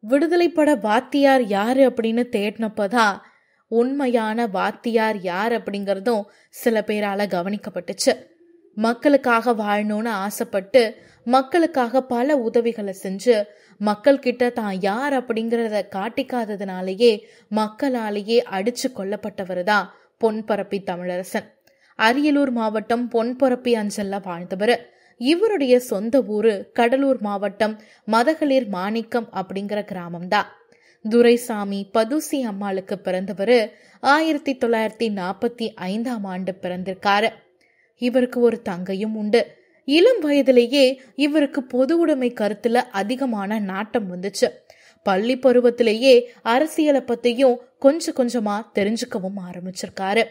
விடுதலை பட வாத்தியார் யாரு அப்படின்னு தேடினப்பதான் உண்மையான வாத்தியார் யார் அப்படிங்கறதும் சில பேரால கவனிக்கப்பட்டுச்சு. மக்களுக்காக வாழணும்னு ஆசைப்பட்டு மக்களுக்காக பல உதவிகளை செஞ்சு மக்கள் கிட்ட தான் யார் அப்படிங்கறத காட்டிக்காததுனாலேயே மக்களாலேயே அடிச்சு கொல்லப்பட்டவர் தான் பொன்பரப்பி தமிழரசன். அரியலூர் மாவட்டம் பொன்பரப்பி அஞ்சல்ல வாழ்ந்தவர். இவருடைய சொந்த ஊரு கடலூர் மாவட்டம் மதகளிர் மாணிக்கம் அப்படிங்கிற கிராமம் தான். துரைசாமி பதுசி அம்மாளுக்கு பிறந்தவர் 1945 பிறந்திருக்காரு. இவருக்கு ஒரு தங்கையும் உண்டு. இளம் வயதிலேயே இவருக்கு பொது உடைமை கருத்துல அதிகமான நாட்டம் வந்துச்சு. பள்ளி பருவத்திலேயே அரசியலை பத்தியும் கொஞ்சம் கொஞ்சமா தெரிஞ்சுக்கவும் ஆரம்பிச்சிருக்காரு.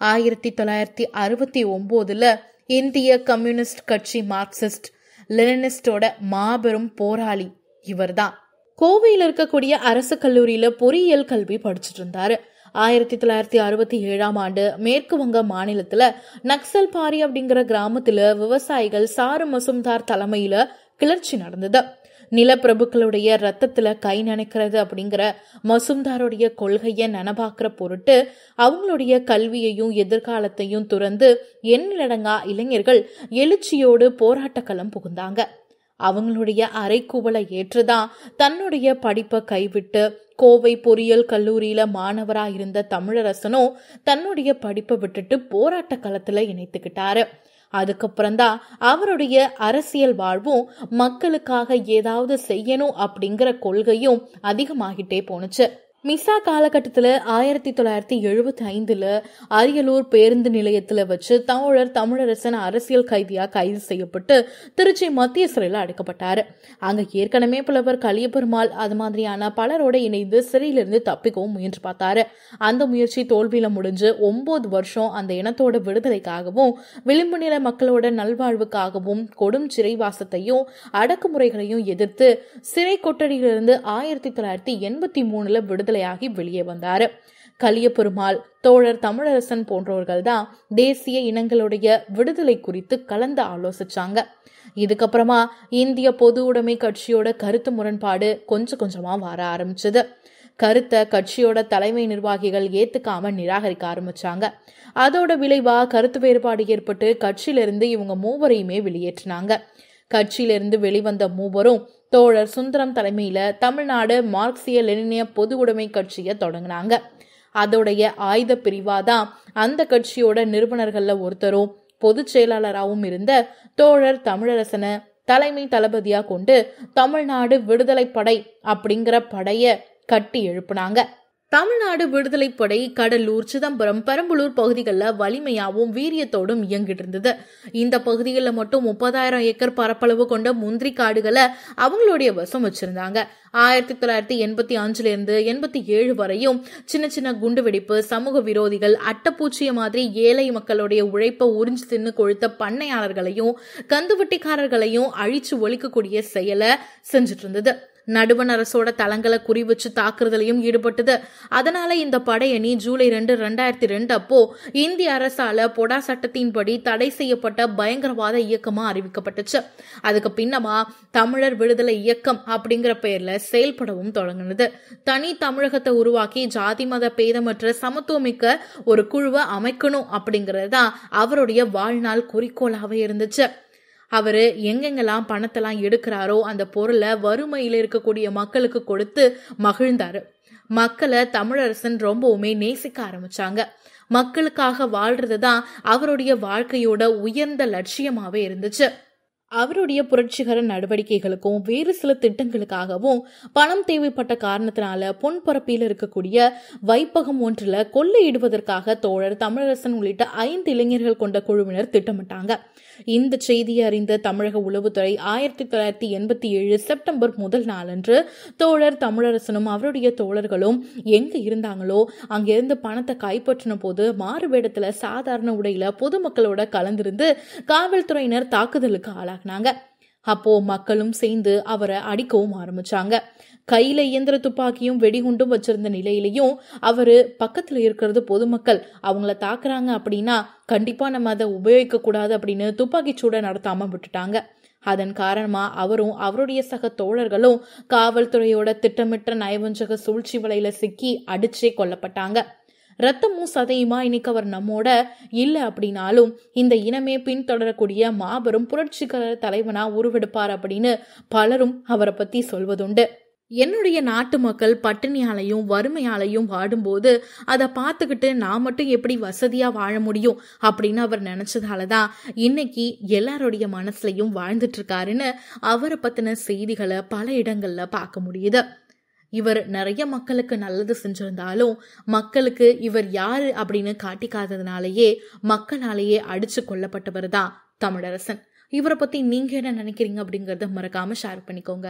1969 இந்திய கம்யூனிஸ்ட் கட்சி மார்க்சிஸ்ட் லெனினிஸ்டோட மாபெரும் போராளி இவர்தான். கோவையில் இருக்கக்கூடிய அரசு கல்லூரியில பொறியியல் கல்வி படிச்சுட்டு இருந்தாரு. 1967 மேற்கு வங்க மாநிலத்துல நக்சல்பாரி அப்படிங்கிற கிராமத்துல விவசாயிகள் சாரு மசும்தார் தலைமையில கிளர்ச்சி நடந்தது. நிலப்பிரபுக்களுடைய ரத்தத்துல கை நனைக்கிறது அப்படிங்கிற மசும்தாருடைய கொள்கைய நனபாக்குற பொருட்டு அவங்களுடைய கல்வியையும் எதிர்காலத்தையும் துறந்து எண்ணிலடங்கா இளைஞர்கள் எழுச்சியோடு போராட்ட களம் புகுந்தாங்க. அவங்களுடைய அறைகூவலை ஏற்றுதான் தன்னுடைய படிப்பை கைவிட்டு கோவை பொறியியல் கல்லூரியில மாணவரா இருந்த தமிழரசனும் தன்னுடைய படிப்பை விட்டுட்டு போராட்ட களத்துல இணைத்துக்கிட்டாரு. அதுக்கப்புறம்தான் அவருடைய அரசியல் வாழ்வும் மக்களுக்காக ஏதாவது செய்யணும் அப்படிங்கிற கொள்கையும் அதிகமாகிட்டே போனுச்சு. மிசா காலகட்டத்துல 1975 அரியலூர் பேருந்து நிலையத்துல வச்சு தோழர் தமிழரசன் அரசியல் கைதியா கைது செய்யப்பட்டு திருச்சி மத்திய சிறையில அடைக்கப்பட்டாரு. அங்க ஏற்கனவே புலவர் கலியபெருமாள் அது மாதிரியான பலரோட இணைந்து சிறையிலிருந்து தப்பிக்கவும் முயன்று பார்த்தாரு. அந்த முயற்சி தோல்வியில முடிஞ்சு 9 வருஷம் அந்த இனத்தோட விடுதலைக்காகவும் விளிம்பு நில மக்களோட நல்வாழ்வுக்காகவும் கொடும் சிறைவாசத்தையும் அடக்குமுறைகளையும் எதிர்த்து சிறை கொட்டடியிலிருந்து 1983 விடுதலை வெளியே வந்தாரு. கலியபெருமாள், தோழர் தமிழரசன் போன்றவர்கள் தான் தேசிய இனங்களுடைய விடுதலை குறித்து கலந்து ஆலோசிச்சாங்க. இதுக்கப்புறமா இந்திய பொது உடைமை கட்சியோட கருத்து முரண்பாடு கொஞ்சம் கொஞ்சமா வர ஆரம்பிச்சது. கருத்தை கட்சியோட தலைமை நிர்வாகிகள் ஏத்துக்காம நிராகரிக்க ஆரம்பிச்சாங்க. அதோட விளைவா கருத்து வேறுபாடு ஏற்பட்டு கட்சியிலிருந்து இவங்க மூவரையுமே வெளியேற்றினாங்க. கட்சியிலிருந்து வெளிவந்த மூவரும் தோழர் சுந்தரம் தலைமையில தமிழ்நாடு மார்க்சிய லெனினிய பொது உடைமை கட்சியை தொடங்கினாங்க. அதோடைய ஆயுத பிரிவாதான் அந்த கட்சியோட நிறுவனர்கள்ல ஒருத்தரும் பொதுச் செயலாளராகவும் இருந்த தோழர் தமிழரசனை தலைமை தளபதியா கொண்டு தமிழ்நாடு விடுதலை படை அப்படிங்கிற படைய கட்டி எழுப்புனாங்க. தமிழ்நாடு விடுதலை படை கடலூர், சிதம்பரம், பெரம்பலூர் பகுதிகளில் வலிமையாகவும் வீரியத்தோடும் இயங்கிட்டு இருந்தது. இந்த பகுதிகளில் மட்டும் 30,000 ஏக்கர் பரப்பளவு கொண்ட முந்திரி காடுகளை அவங்களுடைய வசம் வச்சிருந்தாங்க. 1985 87 வரையும் சின்ன சின்ன குண்டுவெடிப்பு, சமூக விரோதிகள், அட்டப்பூச்சிய மாதிரி ஏழை மக்களுடைய உழைப்பை உறிஞ்சு தின்னு கொழுத்த பண்ணையாளர்களையும் கந்துவட்டிக்காரர்களையும் அழிச்சு ஒழிக்கக்கூடிய செயலை செஞ்சுட்டு இருந்தது. நடுவண் அரசோட தளங்களை குறி வச்சு தாக்குதலையும் ஈடுபட்டது. அதனால இந்த படையணி ஜூலை 2, 2002 அப்போ இந்திய அரசால பொடா சட்டத்தின்படி தடை செய்யப்பட்ட பயங்கரவாத இயக்கமா அறிவிக்கப்பட்டுச்சு. அதுக்கு பின்னமா தமிழர் விடுதலை இயக்கம் அப்படிங்கிற பெயர்ல செயல்படவும் தொடங்கினது. தனி தமிழகத்தை உருவாக்கி ஜாதி மத பேதமற்ற சமத்துவமிக்க ஒரு குழுவை அமைக்கணும் அப்படிங்கறதுதான் அவருடைய வாழ்நாள் குறிக்கோளாவே இருந்துச்சு. அவரு எங்கெங்கெல்லாம் பணத்தெல்லாம் எடுக்கிறாரோ அந்த பொருளை வறுமையில இருக்கக்கூடிய மக்களுக்கு கொடுத்து மகிழ்ந்தாரு. மக்களை தமிழரசன் ரொம்பவுமே நேசிக்க ஆரம்பிச்சாங்க. மக்களுக்காக வாழ்றதுதான் அவருடைய வாழ்க்கையோட உயர்ந்த லட்சியமாவே இருந்துச்சு. அவருடைய புரட்சிகர நடவடிக்கைகளுக்கும் வேறு சில திட்டங்களுக்காகவும் பணம் தேவைப்பட்ட காரணத்தினால பொன்பரப்பியில் இருக்கக்கூடிய வைப்பகம் ஒன்றுல கொள்ளையிடுவதற்காக தோழர் தமிழரசன் உள்ளிட்ட 5 இளைஞர்கள் கொண்ட குழுவினர் திட்டமிட்டாங்க. இந்த செய்தியை அறிந்த தமிழக உளவுத்துறை 1987 செப்டம்பர் 1 தோழர் தமிழரசனும் அவருடைய தோழர்களும் எங்க இருந்தாங்களோ அங்கிருந்து பணத்தை கைப்பற்றின போது மாறு வேடத்துல சாதாரண உடையில பொதுமக்களோட கலந்திருந்து காவல்துறையினர் தாக்குதலுக்கு ஆளாகினாங்க. அப்போ மக்களும் சேர்ந்து அவரை அடிக்கவும் ஆரம்பிச்சாங்க. கையில இயந்திர துப்பாக்கியும் வெடிகுண்டும் வச்சிருந்த நிலையிலையும் அவரு பக்கத்துல இருக்கிறது பொதுமக்கள், அவங்கள தாக்குறாங்க அப்படின்னா கண்டிப்பா நம்ம அதை உபயோகிக்க கூடாது அப்படின்னு துப்பாக்கி சூட நடத்தாம விட்டுட்டாங்க. அதன் காரணமா அவரும் அவருடைய சக தோழர்களும் காவல்துறையோட திட்டமிட்ட நயவஞ்சக சூழ்ச்சி வலையில சிக்கி அடிச்சே கொல்லப்பட்டாங்க. ரத்தமும் சதையுமா இன்னைக்கு அவர் நம்மோட இல்ல அப்படின்னாலும் இந்த இனமே பின்தொடரக்கூடிய மாபெரும் புரட்சிகர தலைவனா உருவெடுப்பார் அப்படின்னு பலரும் அவரை பத்தி சொல்வதுண்டு. என்னுடைய நாட்டு மக்கள் பட்டினியாலையும் வறுமையாலையும் வாடும்போது அதை பார்த்துக்கிட்டு நான் மட்டும் எப்படி வசதியா வாழ முடியும் அப்படின்னு அவர் நினைச்சதாலதான் இன்னைக்கு எல்லாருடைய மனசுலயும் வாழ்ந்துட்டு இருக்காருன்னு அவரை பத்தின செய்திகளை பல இடங்கள்ல பார்க்க முடியுது. இவர் நிறைய மக்களுக்கு நல்லது செஞ்சிருந்தாலும் மக்களுக்கு இவர் யாரு அப்படின்னு காட்டிக்காததுனாலேயே மக்களாலேயே அடிச்சு கொல்லப்பட்டவர் தான் தமிழரசன். இவரை பத்தி நீங்க என்ன நினைக்கிறீங்க அப்படிங்கறத மறக்காம ஷேர் பண்ணிக்கோங்க.